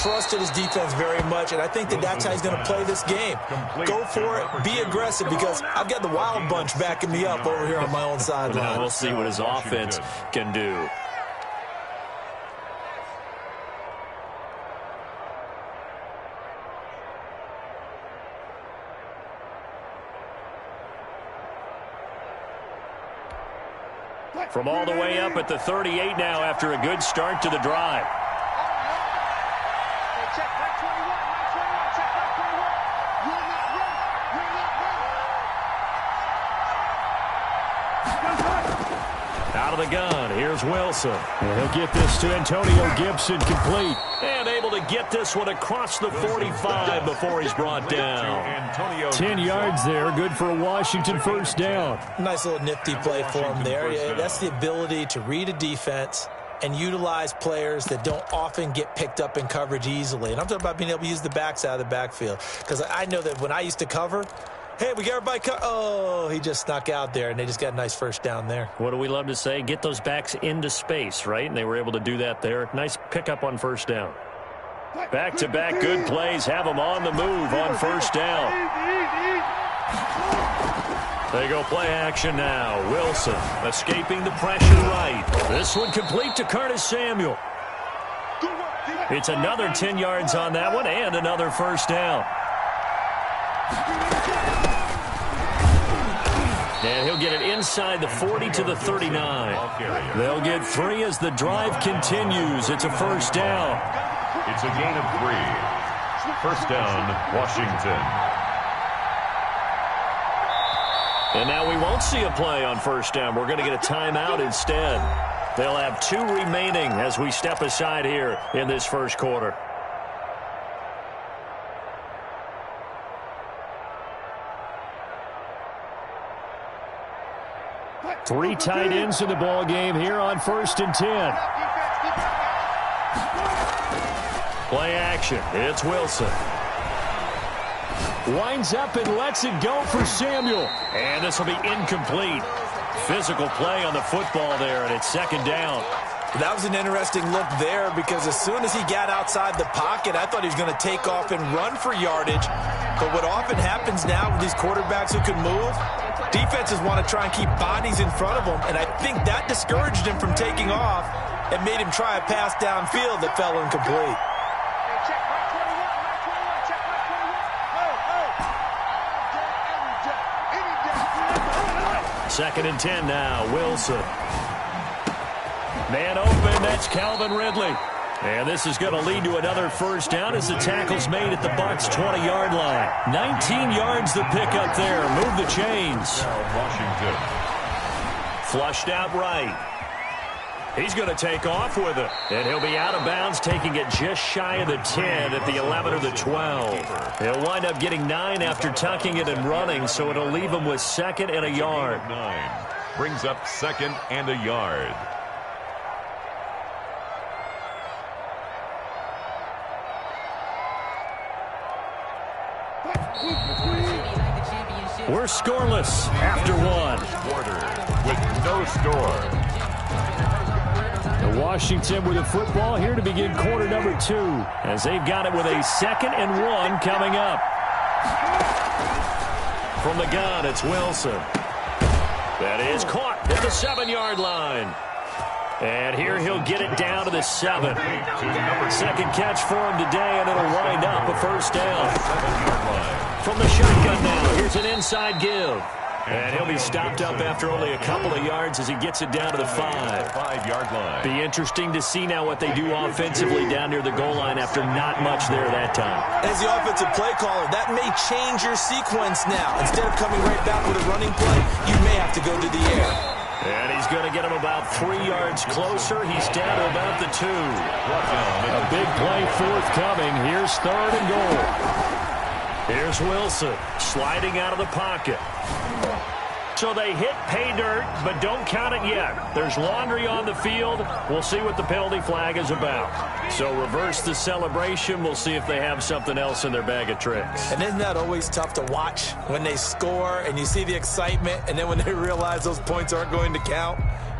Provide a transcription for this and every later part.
trusted his defense very much, and I think that that's how he's going to play this game. Go for it, be aggressive, because I've got the Wild Bunch backing me up over here on my own sideline. We'll see what his offense can do. From all the way up at the 38 now after a good start to the drive. Out of the gun, here's Wilson. And he'll get this to Antonio Gibson complete. And able to get this one across the 45 before he's brought down. 10 yards there, good for a Washington first down. Nice little nifty play for him there. That's the ability to read a defense and utilize players that don't often get picked up in coverage easily. And I'm talking about being able to use the backs out of the backfield. Because I know that when I used to cover, hey, we got everybody oh, he just snuck out there, and they just got a nice first down there. What do we love to say? Get those backs into space, right? And they were able to do that there. Nice pickup on first down. Back-to-back good plays have them on the move on first down. They go play action now. Wilson escaping the pressure right. This one complete to Curtis Samuel. It's another 10 yards on that one and another first down. And he'll get it inside the 40 to the 39. They'll get 3 as the drive continues. It's a first down. It's a gain of 3. First down, Washington. And now we won't see a play on first down. We're going to get a timeout instead. They'll have 2 remaining as we step aside here in this first quarter. Three tight ends in the ball game here on 1st and 10. Play action. It's Wilson. Winds up and lets it go for Samuel. And this will be incomplete. Physical play on the football there, and it's second down. That was an interesting look there, because as soon as he got outside the pocket, I thought he was going to take off and run for yardage. But what often happens now with these quarterbacks who can move, defenses want to try and keep bodies in front of them, and I think that discouraged him from taking off and made him try a pass downfield that fell incomplete. Second and 10 now. Wilson. Man open. That's Calvin Ridley. And this is going to lead to another first down as the tackle's made at the Bucs' 20-yard line. 19 yards the pickup there. Move the chains. Washington. Flushed out right. He's going to take off with it. And he'll be out of bounds, taking it just shy of the 10 at the 11 or the 12. He'll wind up getting 9 after tucking it and running, so it'll leave him with 2nd and a yard. 9 brings up 2nd and a yard. We're scoreless after 1. Quarter with no score. Washington with the football here to begin quarter number 2. As they've got it with a 2nd and 1 coming up. From the gun, it's Wilson. That is caught at the 7-yard line. And here he'll get it down to the 7. Second catch for him today, and it'll wind up a first down. From the shotgun now, here's an inside give. And he'll be stopped up after only a couple of yards as he gets it down to the 5-yard line. Be interesting to see now what they do offensively down near the goal line after not much there that time. As the offensive play caller, that may change your sequence now. Instead of coming right back with a running play, you may have to go to the air. And he's going to get him about 3 yards closer. He's down to about the 2. A big play forthcoming. Here's 3rd and goal. Here's Wilson sliding out of the pocket. So they hit pay dirt, but don't count it yet. There's laundry on the field. We'll see what the penalty flag is about. So reverse the celebration. We'll see if they have something else in their bag of tricks. And isn't that always tough to watch when they score and you see the excitement, and then when they realize those points aren't going to count?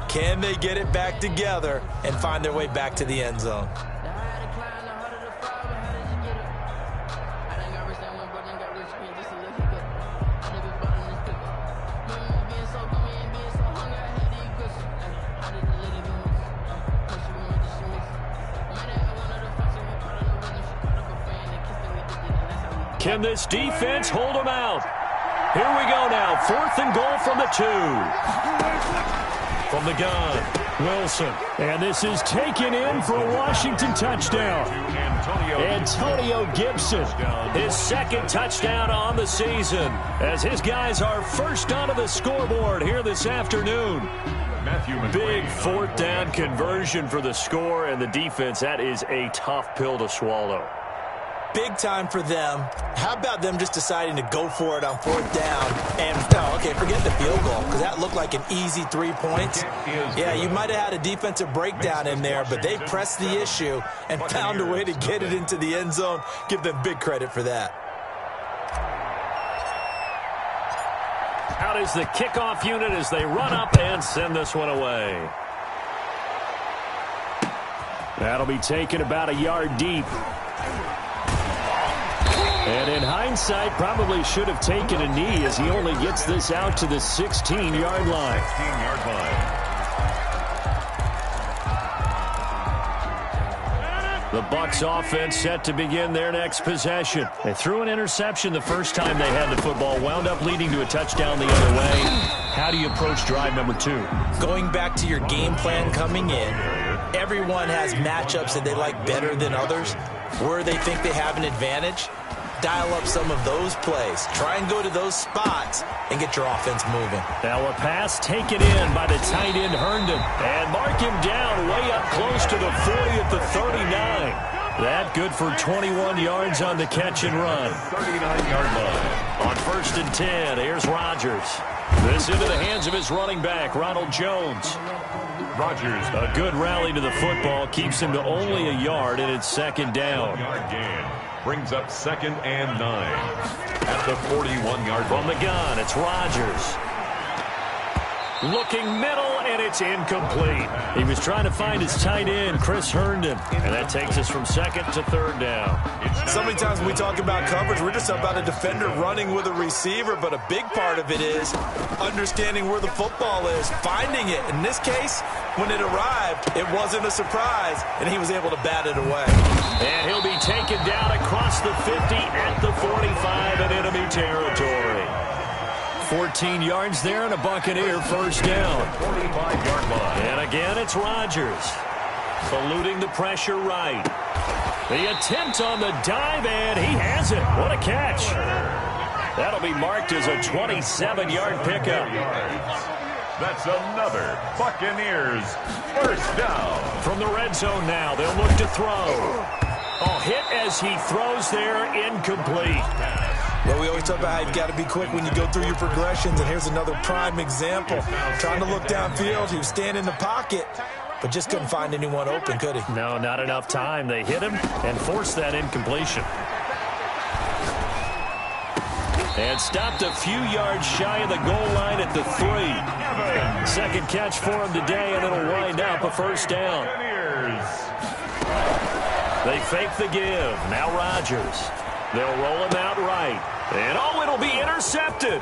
Can they get it back together and find their way back to the end zone? Can this defense hold them out? Here we go now. 4th and goal from the 2. From the gun, Wilson. And this is taken in for a Washington touchdown. Antonio Gibson, his 2nd touchdown on the season, as his guys are first onto the scoreboard here this afternoon. Big 4th down conversion for the score, and the defense, that is a tough pill to swallow. Big time for them. How about them just deciding to go for it on 4th down? And, okay, forget the field goal, because that looked like an easy 3 points. Yeah, you might have had a defensive breakdown in there, but they pressed the issue and found a way to get it into the end zone. Give them big credit for that. Out is the kickoff unit as they run up and send this one away. That'll be taken about a yard deep. And in hindsight, probably should have taken a knee as he only gets this out to the 16-yard line. 16-yard line. The Bucs offense set to begin their next possession. They threw an interception the first time they had the football, wound up leading to a touchdown the other way. How do you approach drive number 2? Going back to your game plan coming in, everyone has matchups that they like better than others. Where they think they have an advantage, dial up some of those plays. Try and go to those spots and get your offense moving. Now a pass taken in by the tight end Herndon. And mark him down way up close to the 40 at the 39. That good for 21 yards on the catch and run. 39-yard line. On 1st and 10, here's Rodgers. This into the hands of his running back, Ronald Jones. Rodgers. A good rally to the football keeps him to only a yard, and it's 2nd down. Yard gain. Brings up 2nd and 9 at the 41-yard line. From the gun, it's Rodgers. Looking middle, and it's incomplete. He was trying to find his tight end, Chris Herndon, and that takes us from 2nd to 3rd down. So many times when we talk about coverage, we're just about a defender running with a receiver, but a big part of it is understanding where the football is, finding it. In this case, when it arrived, it wasn't a surprise, and he was able to bat it away. And he'll be taken down across the 50 at the 45 in enemy territory. 14 yards there and a Buccaneer 1st down. 45-yard line. And again, it's Rodgers. Eluding the pressure right. The attempt on the dive, and he has it. What a catch. That'll be marked as a 27-yard pickup. That's another Buccaneers 1st down. From the red zone now, they'll look to throw. Oh, hit as he throws there, incomplete. Well, we always talk about how you've got to be quick when you go through your progressions, and here's another prime example. Trying to look downfield, he was standing in the pocket, but just couldn't find anyone open, could he? No, not enough time. They hit him and forced that incompletion. And stopped a few yards shy of the goal line at the 3. 2nd catch for him today, and it'll wind up a 1st down. They fake the give. Now Rodgers. They'll roll him out right. And, it'll be intercepted.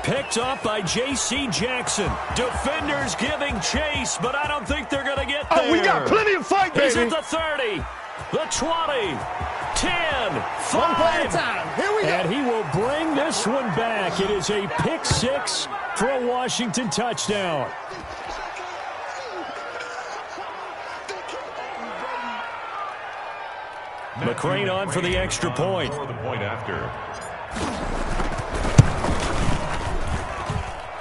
Picked up by J.C. Jackson. Defenders giving chase, but I don't think they're going to get there. Oh, we got plenty of fight, baby. He's at the 30, the 20, 10, 5. One play at a time. Here we go. And he will bring this one back. It is a pick 6 for a Washington touchdown. McCrane on for the extra point. For the point after.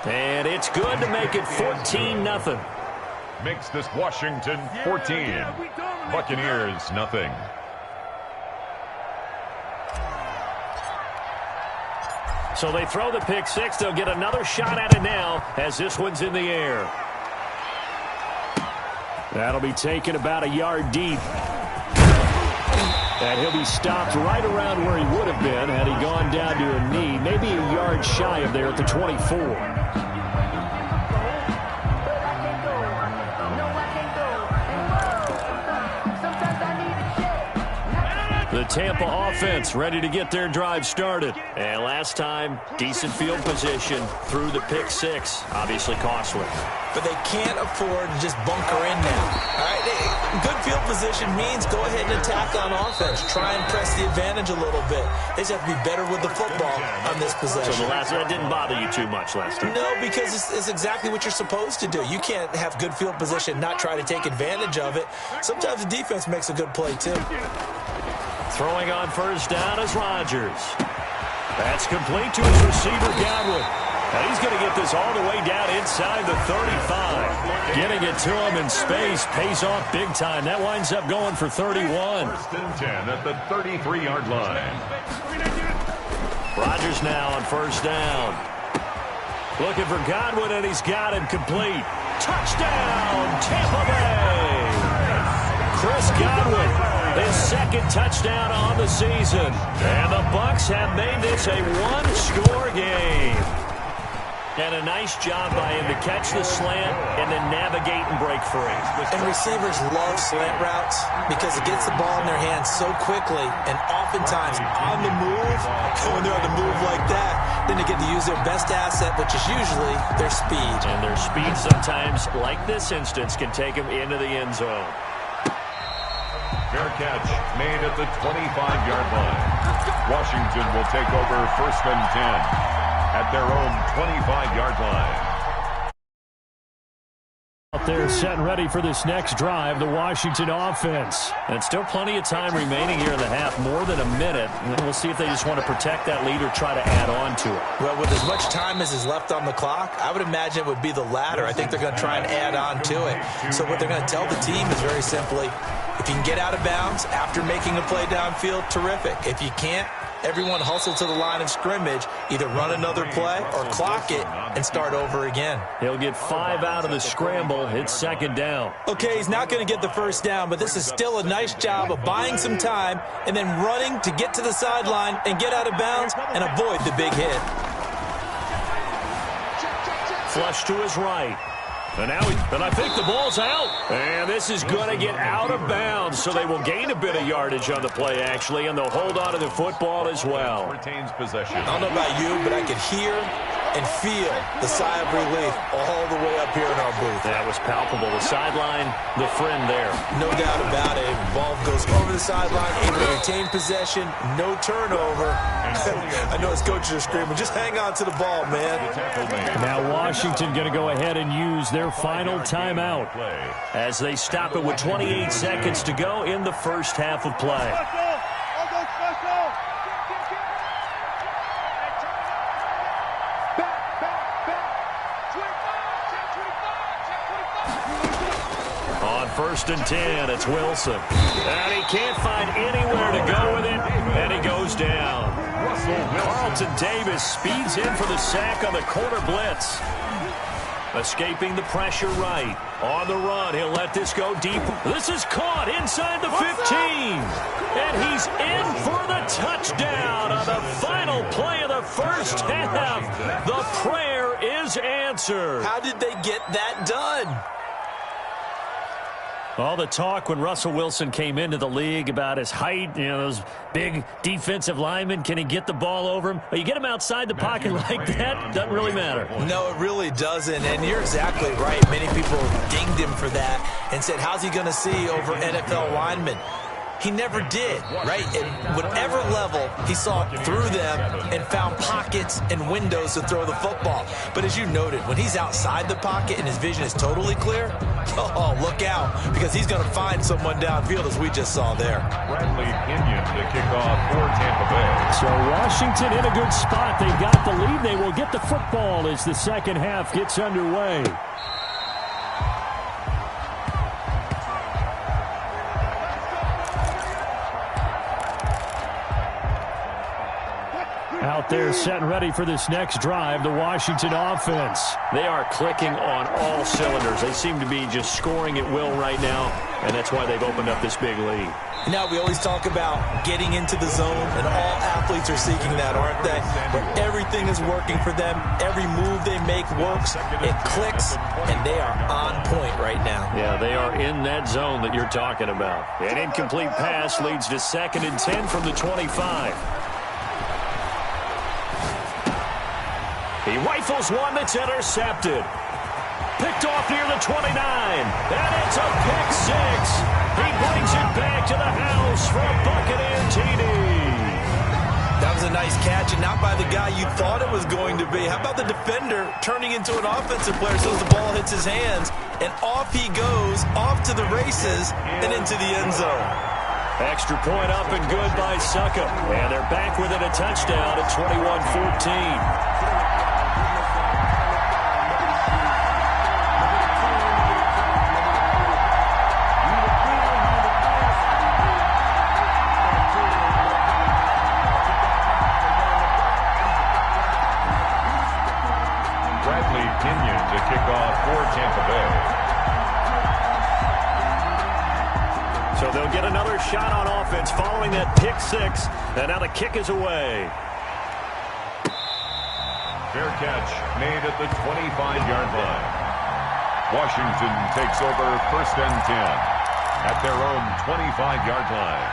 And it's good to make it 14-0. Makes this Washington 14. Buccaneers nothing. So they throw the pick 6. They'll get another shot at it now as this one's in the air. That'll be taken about a yard deep. And he'll be stopped right around where he would have been had he gone down to a knee, maybe a yard shy of there at the 24. The Tampa offense ready to get their drive started. And last time, decent field position through the pick six. Obviously costly. But they can't afford to just bunker in now. All right, good field position means go ahead and attack on offense. Try and press the advantage a little bit. They just have to be better with the football on this possession. So that didn't bother you too much last time? No, because it's exactly what you're supposed to do. You can't have good field position, not try to take advantage of it. Sometimes the defense makes a good play, too. Throwing on first down is Rodgers. That's complete to his receiver, Godwin. And he's going to get this all the way down inside the 35. Getting it to him in space pays off big time. That winds up going for 31. First and 10 at the 33-yard line. Rodgers now on first down. Looking for Godwin, and he's got him complete. Touchdown, Tampa Bay! Chris Godwin, his second touchdown on the season. And the Bucs have made this a one-score game. And a nice job by him to catch the slant and then navigate and break free. And receivers love slant routes because it gets the ball in their hands so quickly and oftentimes on the move. When they're on the move like that, then they get to use their best asset, which is usually their speed. And their speed sometimes, like this instance, can take them into the end zone. Fair catch made at the 25-yard line. Washington will take over first and 10 at their own 25-yard line. Out there set and ready for this next drive, the Washington offense. And still plenty of time remaining here in the half, more than a minute. And we'll see if they just want to protect that lead or try to add on to it. Well, with as much time as is left on the clock, I would imagine it would be the latter. I think they're going to try and add on to it. So what they're going to tell the team is very simply, if you can get out of bounds after making a play downfield, terrific. If you can't, everyone hustle to the line of scrimmage, either run another play or clock it and start over again. He'll get 5 out of the scramble. It's second down. Okay, he's not going to get the first down, but this is still a nice job of buying some time and then running to get to the sideline and get out of bounds and avoid the big hit. Flush to his right. And I think the ball's out. And this is going to get out of bounds, so they will gain a bit of yardage on the play, actually, and they'll hold on to the football as well. Retains possession. I don't know about you, but I could hear and feel the sigh of relief all the way up here in our booth. That was palpable. The sideline, the friend there. No doubt about it. Ball goes over the sideline, able to retain possession, no turnover. I know his coaches are screaming, just hang on to the ball, man. Now Washington going to go ahead and use their final timeout as they stop it with 28 seconds to go in the first half of play. On first and 10, it's Wilson. And he can't find anywhere to go with it, and he goes down. Carlton Davis speeds in for the sack on the corner blitz. Escaping the pressure right. On the run, he'll let this go deep. This is caught inside the 15. And he's in for the touchdown on the final play of the first half. The prayer is answered. How did they get that done? All the talk when Russell Wilson came into the league about his height, those big defensive linemen, can he get the ball over him? Well, you get him outside the pocket like that, doesn't really matter. No, it really doesn't, and you're exactly right. Many people dinged him for that and said, how's he going to see over NFL linemen? He never did, right? At whatever level, he saw through them and found pockets and windows to throw the football. But as you noted, when he's outside the pocket and his vision is totally clear, oh, look out, because he's going to find someone downfield, as we just saw there. Bradley Pinion to kick off for Tampa Bay. So Washington in a good spot. They've got the lead. They will get the football as the second half gets underway. Out there set and ready for this next drive, the Washington offense. They are clicking on all cylinders. They seem to be just scoring at will right now, and that's why they've opened up this big lead. Now, we always talk about getting into the zone, and all athletes are seeking that, aren't they? Where everything is working for them, every move they make works, it clicks, and they are on point right now. Yeah, they are in that zone that you're talking about. An incomplete pass leads to 2nd and 10 from the 25. He rifles one that's intercepted. Picked off near the 29, and it's a pick six. He brings it back to the house for a Buccaneer TD. That was a nice catch, and not by the guy you thought it was going to be. How about the defender turning into an offensive player so as the ball hits his hands, and off he goes, off to the races, and into the end zone. Extra point up and good by Suckup, and they're back within a touchdown at 21-14. So they'll get another shot on offense following that pick six, and now the kick is away. Fair catch made at the 25-yard line. Washington takes over 1st and 10 at their own 25-yard line.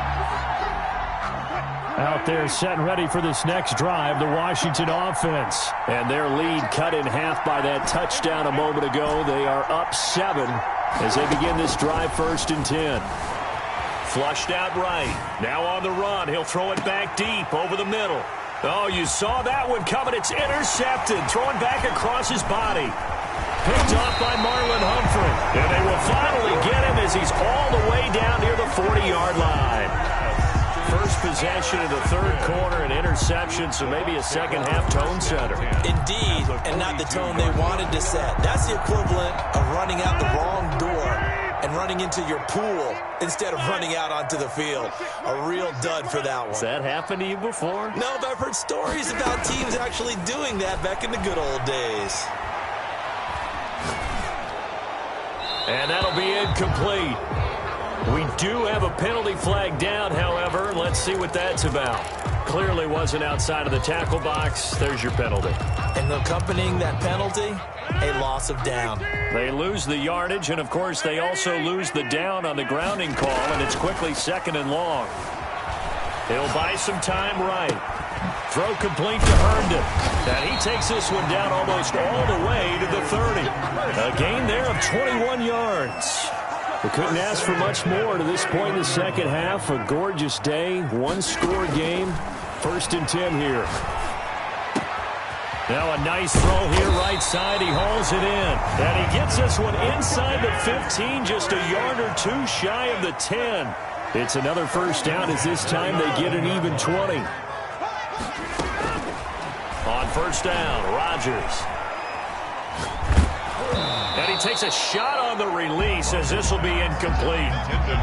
Out there set and ready for this next drive, the Washington offense. And their lead cut in half by that touchdown a moment ago. They are up 7 as they begin this drive 1st and 10. Flushed out right. Now on the run. He'll throw it back deep over the middle. Oh, you saw that one coming. It's intercepted. Throwing back across his body. Picked off by Marlon Humphrey. And they will finally get him as he's all the way down near the 40-yard line. First possession of the 3rd quarter, an interception, so maybe a second-half tone setter. Indeed, and not the tone they wanted to set. That's the equivalent of running out the wrong door and running into your pool instead of running out onto the field. A real dud for that one. Has that happened to you before? No, but I've heard stories about teams actually doing that back in the good old days. And that'll be incomplete. We do have a penalty flag down, however. Let's see what that's about. Clearly wasn't outside of the tackle box. There's your penalty. And accompanying that penalty, a loss of down. They lose the yardage, and, of course, they also lose the down on the grounding call, and it's quickly 2nd and long. He'll buy some time right. Throw complete to Herndon. And he takes this one down almost all the way to the 30. A gain there of 21 yards. We couldn't ask for much more to this point in the second half. A gorgeous day, one-score game. 1st and 10 here. Now a nice throw here right side. He hauls it in. And he gets this one inside the 15, just a yard or two shy of the 10. It's another first down as this time they get an even 20. On 1st down, Rodgers. And he takes a shot on the release as this will be incomplete.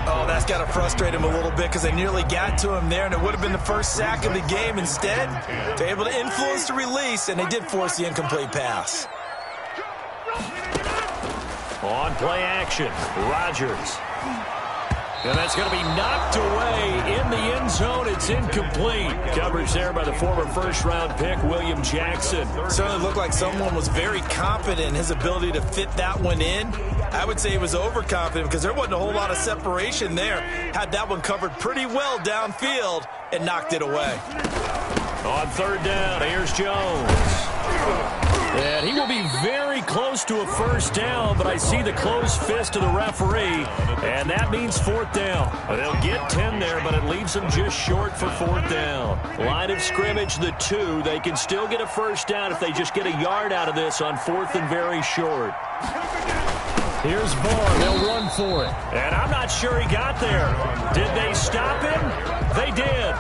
Oh, that's got to frustrate him a little bit because they nearly got to him there, and it would have been the first sack of the game. Instead, they're able to influence the release, and they did force the incomplete pass. On play action, Rodgers. And that's going to be knocked away in the end zone. It's incomplete. Coverage there by the former first-round pick, William Jackson. Certainly looked like someone was very confident in his ability to fit that one in. I would say he was overconfident because there wasn't a whole lot of separation there. Had that one covered pretty well downfield and knocked it away. On 3rd down, here's Jones. And he will be very close to a first down, but I see the closed fist of the referee, and that means 4th down. They'll get 10 there, but it leaves them just short for 4th down. Line of scrimmage, the 2. They can still get a first down if they just get a yard out of this on 4th and very short. Here's Vaughn. They'll run for it. And I'm not sure he got there. Did they stop him? They did.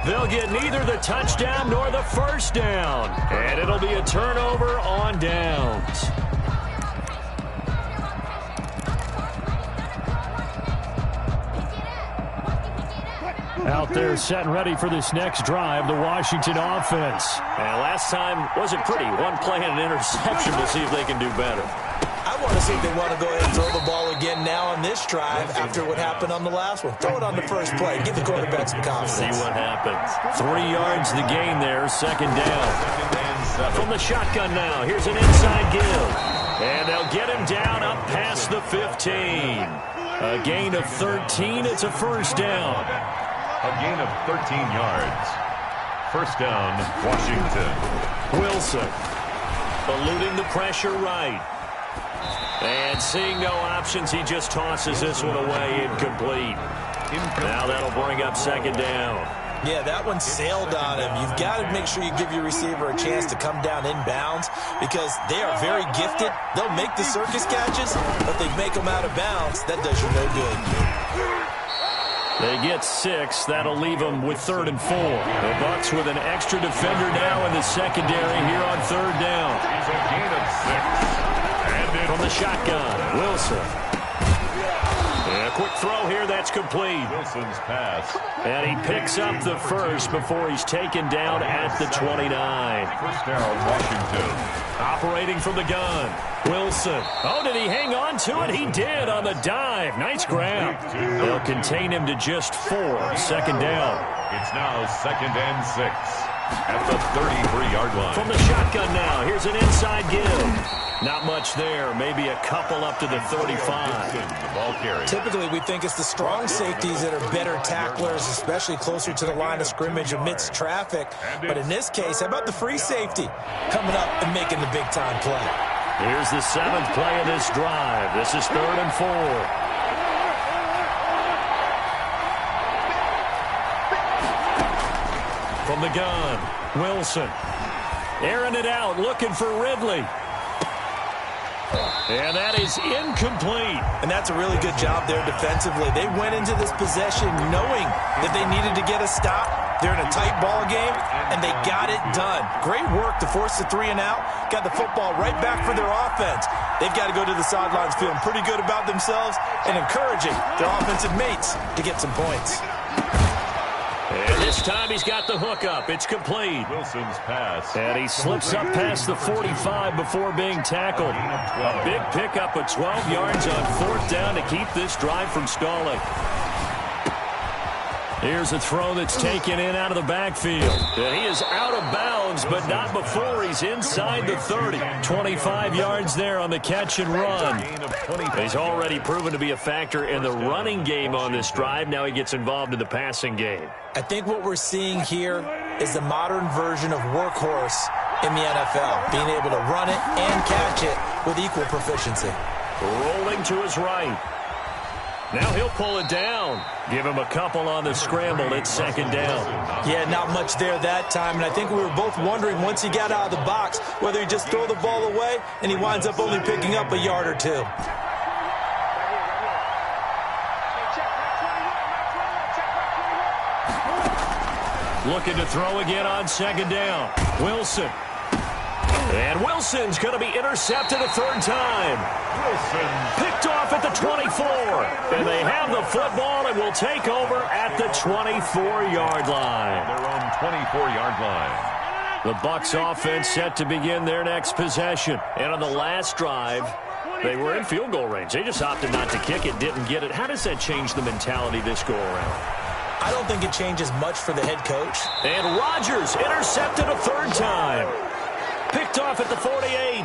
They'll get neither the touchdown nor the first down. And it'll be a turnover on downs. Out there set and ready for this next drive, the Washington offense. And last time wasn't pretty. One play and an interception. We'll see if they can do better. I want to see if they want to go ahead and throw the ball again now on this drive after what happened on the last one. Throw it on the first play. Give the quarterback some confidence. See what happens. 3 yards the gain there, second down. From the shotgun now, here's an inside give. And they'll get him down up past the 15. A gain of 13, it's a first down. A gain of 13 yards. First down, Washington. Wilson eluding the pressure right. And seeing no options, he just tosses this one away, incomplete. Now that'll bring up second down. Yeah, that one sailed on him. You've got to make sure you give your receiver a chance to come down inbounds because they are very gifted. They'll make the circus catches, but they make them out of bounds. That does you no good. They get 6. That'll leave them with 3rd and 4. The Bucs with an extra defender now in the secondary here on 3rd down. He's a gain of 6. From the shotgun, Wilson. And a quick throw here, that's complete. Wilson's pass. And he picks up the first before he's taken down at the 29. First down, Washington. Operating from the gun, Wilson. Oh, did he hang on to it? He did on the dive. Nice grab. They'll contain him to just 4. Second down. It's now 2nd and 6 at the 33-yard line. From the shotgun now, here's an inside give. Not much there, maybe a couple up to the 35. The ball carry. Typically, we think it's the strong safeties that are better tacklers, especially closer to the line of scrimmage amidst traffic. But in this case, how about the free safety coming up and making the big-time play? Here's the 7th play of this drive. This is 3rd and 4. From the gun, Wilson. Airing it out, looking for Ridley. And that is incomplete. And that's a really good job there defensively. They went into this possession knowing that they needed to get a stop. They're in a tight ball game, and they got it done. Great work to force the 3 and out. Got the football right back for their offense. They've got to go to the sidelines feeling pretty good about themselves and encouraging their offensive mates to get some points. And this time he's got the hook up. It's complete. Wilson's pass. And he slips up past the 45 before being tackled. A big pickup of 12 yards on 4th down to keep this drive from stalling. Here's a throw that's taken in out of the backfield. And he is out of bounds, but not before he's inside the 30. 25 yards there on the catch and run. He's already proven to be a factor in the running game on this drive. Now he gets involved in the passing game. I think what we're seeing here is the modern version of workhorse in the NFL, being able to run it and catch it with equal proficiency. Rolling to his right. Now he'll pull it down. Give him a couple on the scramble. It's 2nd down. Yeah, not much there that time. And I think we were both wondering once he got out of the box whether he just throw the ball away and he winds up only picking up a yard or 2. Looking to throw again on 2nd down. Wilson. And Wilson's going to be intercepted a 3rd time. Wilson. Picked off at the 24. And they have the football and will take over at the 24-yard line. Their own 24-yard line. The Bucs offense set to begin their next possession. And on the last drive, they were in field goal range. They just opted not to kick it, didn't get it. How does that change the mentality this go-around? I don't think it changes much for the head coach. And Rodgers intercepted a 3rd time. Picked off at the 48.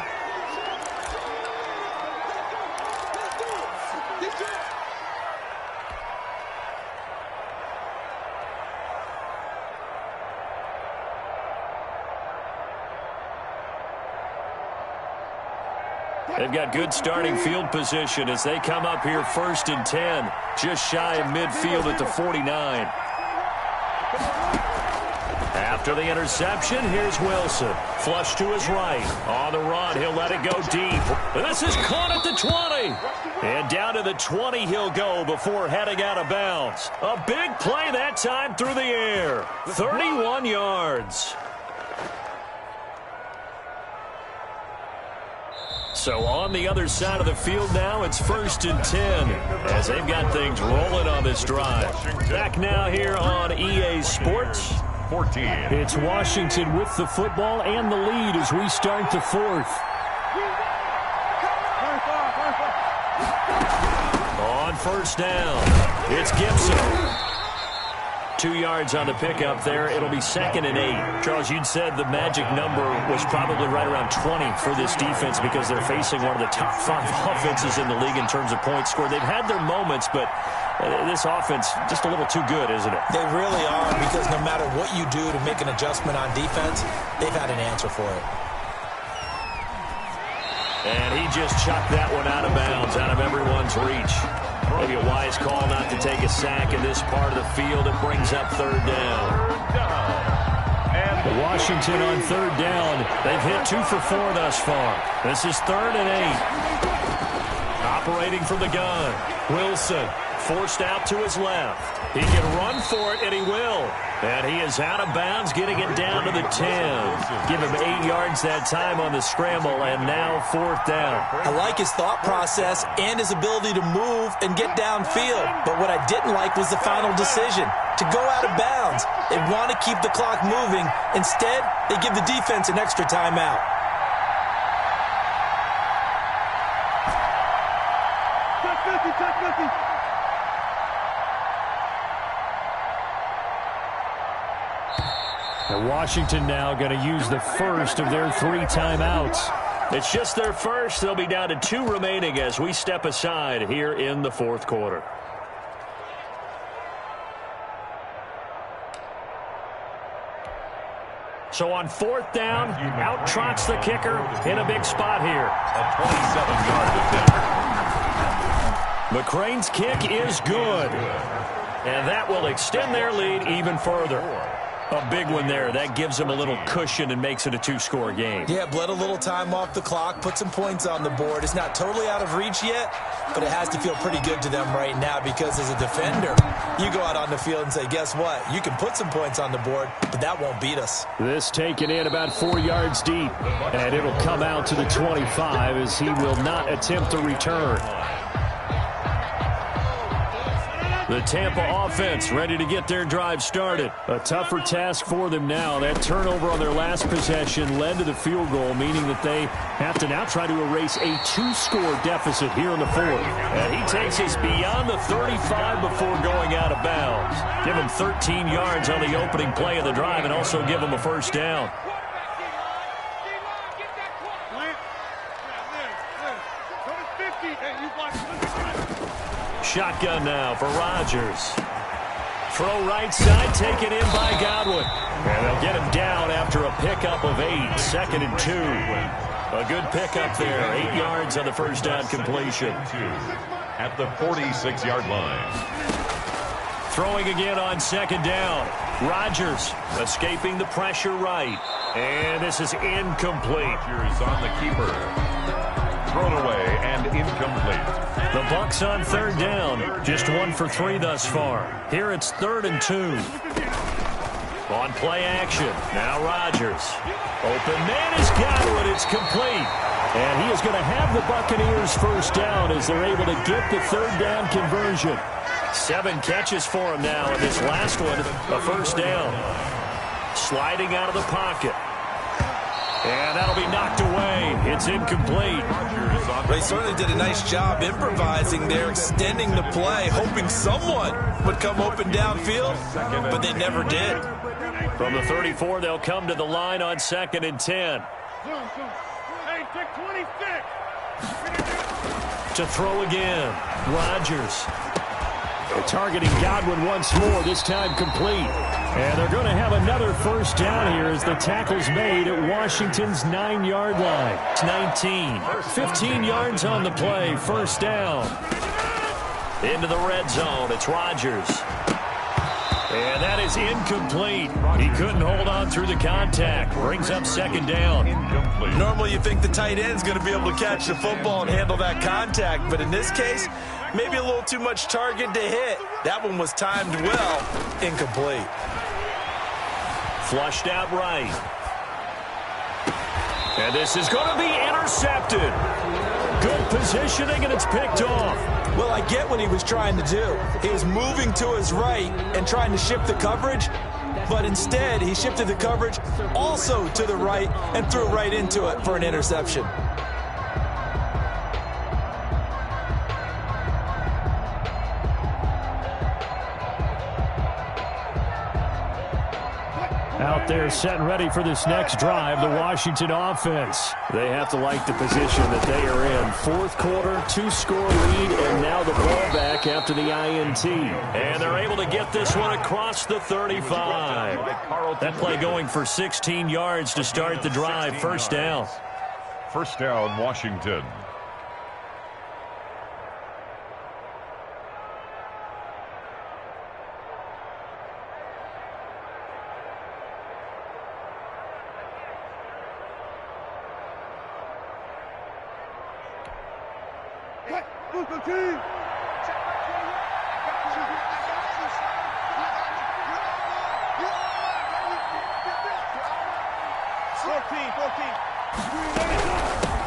They've got good starting field position as they come up here 1st and 10, just shy of midfield at the 49. After the interception, here's Wilson. Flush to his right. On the run, he'll let it go deep. This is caught at the 20. And down to the 20 he'll go before heading out of bounds. A big play that time through the air. 31 yards. So on the other side of the field now, it's 1st and 10 as they've got things rolling on this drive. Back now here on EA Sports. 14. It's Washington with the football and the lead as we start the 4th. first down. It's Gibson. 2 yards on the pickup there. It'll be 2nd and 8. Charles, you'd said the magic number was probably right around 20 for this defense because they're facing one of the top 5 offenses in the league in terms of points scored. They've had their moments, but this offense just a little too good, isn't it? They really are, because no matter what you do to make an adjustment on defense, they've had an answer for it. And he just chucked that one out of bounds, out of everyone's reach. Maybe a wise call not to take a sack in this part of the field. It brings up 3rd down. And Washington on 3rd down. They've hit 2 for 4 thus far. This is 3rd and 8. Operating from the gun. Wilson forced out to his left. He can run for it, and he will. And he is out of bounds, getting it down to the 10. Give him 8 yards that time on the scramble, and now 4th down. I like his thought process and his ability to move and get downfield. But what I didn't like was the final decision, to go out of bounds. They want to keep the clock moving. Instead, they give the defense an extra timeout. And Washington now going to use the first of their 3 timeouts. It's just their first. They'll be down to 2 remaining as we step aside here in the 4th quarter. So on 4th down, out trots the kicker in a big spot here. A 27-yard attempt. McCrane's kick is good. And that will extend their lead even further. A big one there. That gives them a little cushion and makes it a 2-score game. Yeah, bled a little time off the clock, put some points on the board. It's not totally out of reach yet, but it has to feel pretty good to them right now, because as a defender, you go out on the field and say, guess what? You can put some points on the board, but that won't beat us. This taken in about 4 yards deep, and it'll come out to the 25 as he will not attempt a return. The Tampa offense ready to get their drive started. A tougher task for them now. That turnover on their last possession led to the field goal, meaning that they have to now try to erase a 2-score deficit here in the 4th. And he takes us beyond the 35 before going out of bounds. Give him 13 yards on the opening play of the drive and also give him a first down. Shotgun now for Rodgers. Throw right side, taken in by Godwin. And they'll get him down after a pickup of 8. 2nd and 2. A good pickup there. 8 yards on the first down completion. At the 46-yard line. Throwing again on 2nd down. Rodgers escaping the pressure right. And this is incomplete. Rodgers on the keeper. Thrown away and incomplete. The Bucs on 3rd down. Just 1 for 3 thus far. Here it's 3rd and 2. On play action. Now Rodgers. Open man is Godwin. It's complete. And he is going to have the Buccaneers first down as they're able to get the 3rd down conversion. 7 catches for him now, and this last one, a first down. Sliding out of the pocket. And that'll be knocked away. It's incomplete. They certainly did a nice job improvising there, extending the play, hoping someone would come open downfield, but they never did. From the 34, they'll come to the line on 2nd and 10. Hey, take 26. To throw again. Rodgers. They're targeting Godwin once more, this time complete. And they're going to have another first down here as the tackle's made at Washington's 9-yard line. It's 19. 15 yards on the play. First down. Into the red zone. It's Rodgers. And that is incomplete. He couldn't hold on through the contact. Brings up 2nd down. Incomplete. Normally you think the tight end's going to be able to catch the football and handle that contact, but in this case, maybe a little too much target to hit. That one was timed well. Incomplete. Flushed out right. And this is going to be intercepted. Good positioning, and it's picked off. Well, I get what he was trying to do. He was moving to his right and trying to shift the coverage, but instead he shifted the coverage also to the right and threw right into it for an interception. Out there set and ready for this next drive, the Washington offense. They have to like the position that they are in. Fourth quarter, 2-score lead, and now the ball back after the INT. And they're able to get this one across the 35. That play going for 16 yards to start the drive. First down. First down, Washington.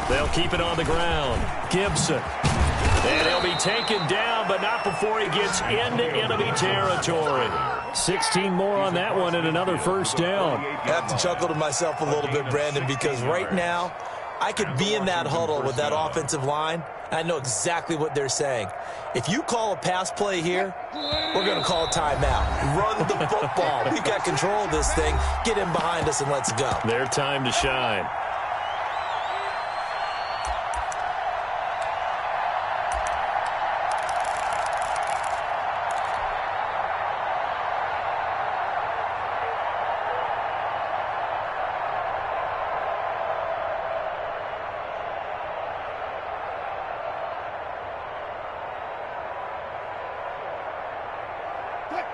They'll keep it on the ground. Gibson. And he'll be taken down, but not before he gets into enemy territory. 16 more on that one and another first down. I have to chuckle to myself a little bit, Brandon, because right now I could be in that huddle with that offensive line. I know exactly what they're saying. If you call a pass play here, we're going to call a timeout. Run the football. We've got control of this thing. Get in behind us and let's go. Their time to shine.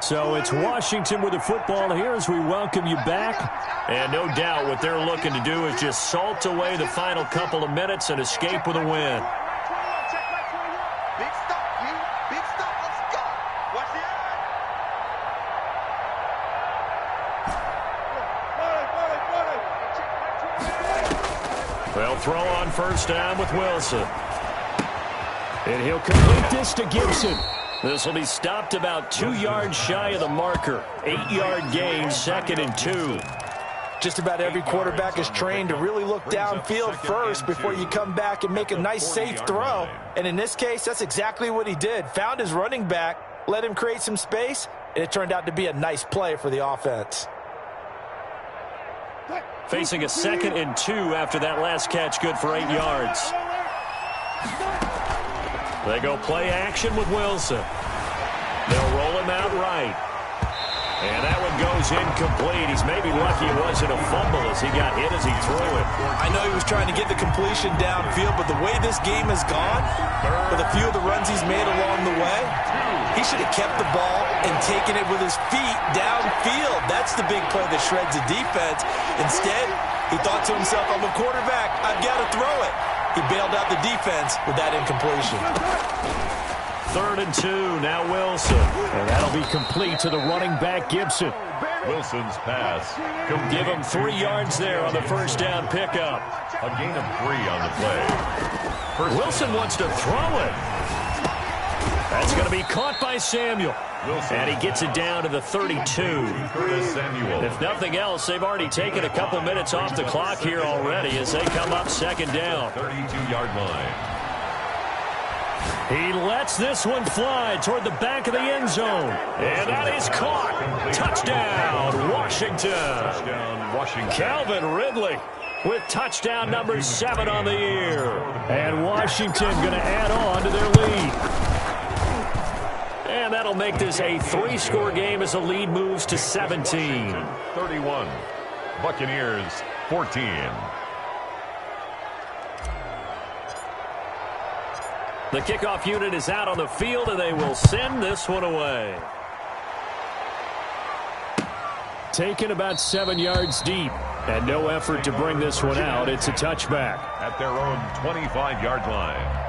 So it's Washington with the football here as we welcome you back. And no doubt what they're looking to do is just salt away the final couple of minutes and escape with a win. They'll throw on first down with Wilson. And he'll complete this to Gibson. This will be stopped about 2 yards shy of the marker. 8-yard gain, 2nd and 2. Just about every quarterback is trained to really look downfield first before you come back and make a nice, safe throw. And in this case, that's exactly what he did. Found his running back, let him create some space, and it turned out to be a nice play for the offense. Facing a 2nd and 2 after that last catch, good for 8 yards. They go play action with Wilson. They'll roll him out right. And that one goes incomplete. He's maybe lucky it wasn't a fumble as he got hit as he threw it. I know he was trying to get the completion downfield, but the way this game has gone, with a few of the runs he's made along the way, he should have kept the ball and taken it with his feet downfield. That's the big play that shreds the defense. Instead, he thought to himself, I'm a quarterback, I've got to throw it. He bailed out the defense with that incompletion. 3rd and 2, now Wilson. And that'll be complete to the running back, Gibson. Wilson's pass. Give him 3 yards there on the first down pickup. A gain of 3 on the play. Wilson wants to throw it. That's going to be caught by Samuel. And he gets it down to the 32. If nothing else, they've already taken a couple minutes off the clock here already as they come up 2nd down. 32-yard line. He lets this one fly toward the back of the end zone. And that is caught. Touchdown, Washington. Touchdown, Washington. Calvin Ridley with touchdown number 7 on the year. And Washington going to add on to their lead. And that'll make this a 3-score game as the lead moves to 17. 31. Buccaneers 14. The kickoff unit is out on the field, and they will send this one away. Taken about 7 yards deep, and no effort to bring this one out. It's a touchback. At their own 25-yard line.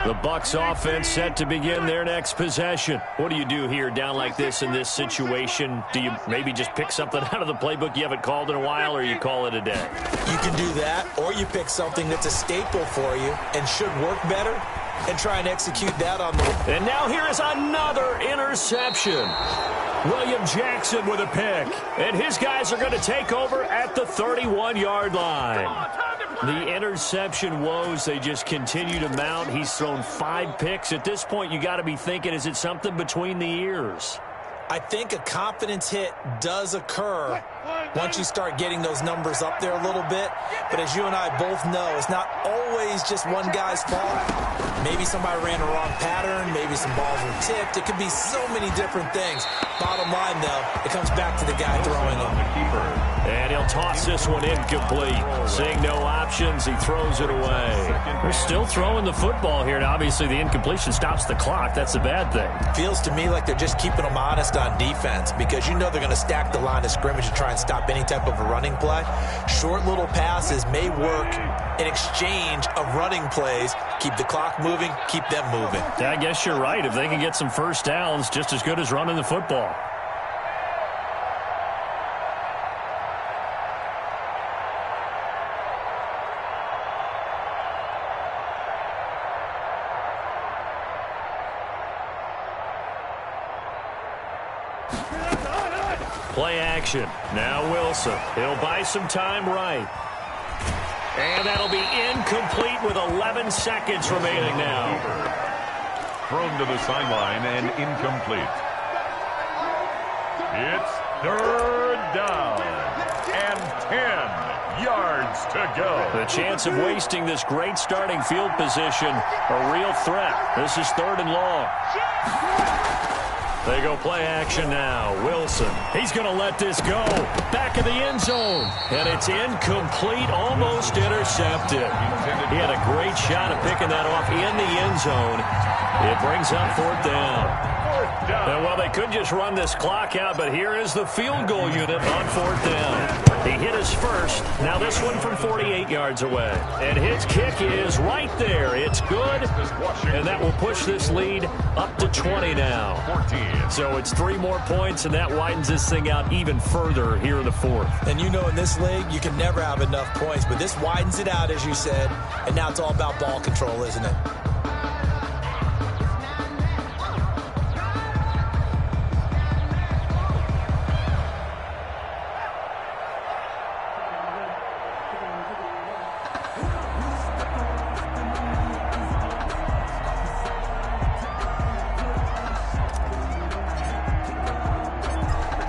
The Bucs offense set to begin their next possession. What do you do here down like this in this situation? Do you maybe just pick something out of the playbook you haven't called in a while, or you call it a day? You can do that, or you pick something that's a staple for you and should work better. and try and execute that on the... And now here is another interception. William Jackson with a pick. And his guys are going to take over at the 31-yard line. The interception woes, they just continue to mount. He's thrown 5 picks. At this point, you got to be thinking, is it something between the ears? I think a confidence hit does occur once you start getting those numbers up there a little bit. But as you and I both know, it's not always just one guy's fault. Maybe somebody ran a wrong pattern. Maybe some balls were tipped. It could be so many different things. Bottom line, though, it comes back to the guy throwing them. And he'll toss this one incomplete. Seeing no options, he throws it away. They're still throwing the football here. Now, obviously, the incompletion stops the clock. That's a bad thing. Feels to me like they're just keeping them honest on defense because you know they're going to stack the line of scrimmage and try and stop any type of a running play. Short little passes may work in exchange of running plays. Keep the clock moving, keep them moving. Yeah, I guess you're right. If they can get some first downs, just as good as running the football. Play action. Now Wilson. He'll buy some time right. And that'll be incomplete with 11 seconds remaining now. Thrown to the sideline and incomplete. It's 3rd down and 10 yards to go. The chance of wasting this great starting field position, a real threat. This is 3rd and long. They go play action now. Wilson, he's going to let this go. Back of the end zone. And it's incomplete, almost intercepted. He had a great shot at picking that off in the end zone. It brings up 4th down. And, well, they could just run this clock out, but here is the field goal unit on 4th down. He hit his first. Now this one from 48 yards away. And his kick is right there. It's good. And that will push this lead up to 20 now. 14. So it's 3 more points, and that widens this thing out even further here in the 4th. And you know in this league, you can never have enough points, but this widens it out, as you said, and now it's all about ball control, isn't it?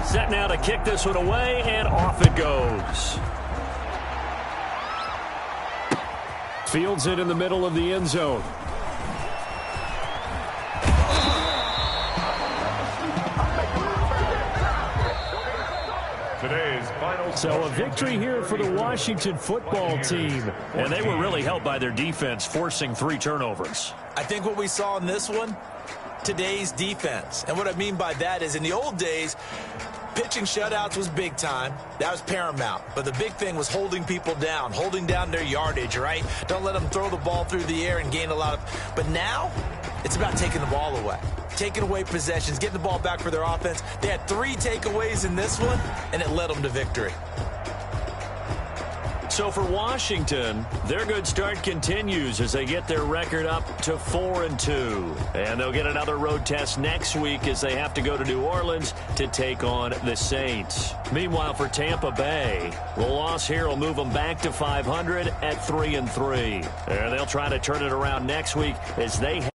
Set now to kick this one away, and off it goes. Fields it in the middle of the end zone. Today's final. So a victory here for the Washington football team. And they were really helped by their defense, forcing 3 turnovers. I think what we saw in this one, today's defense. And what I mean by that is in the old days, pitching shutouts was big time. That was paramount. But the big thing was holding people down, holding down their yardage, right? Don't let them throw the ball through the air and gain a lot of... But now, it's about taking the ball away. Taking away possessions, getting the ball back for their offense. They had 3 takeaways in this one, and it led them to victory. So for Washington, their good start continues as they get their record up to 4-2. And they'll get another road test next week as they have to go to New Orleans to take on the Saints. Meanwhile, for Tampa Bay, the loss here will move them back to 500 at 3-3. And they'll try to turn it around next week as they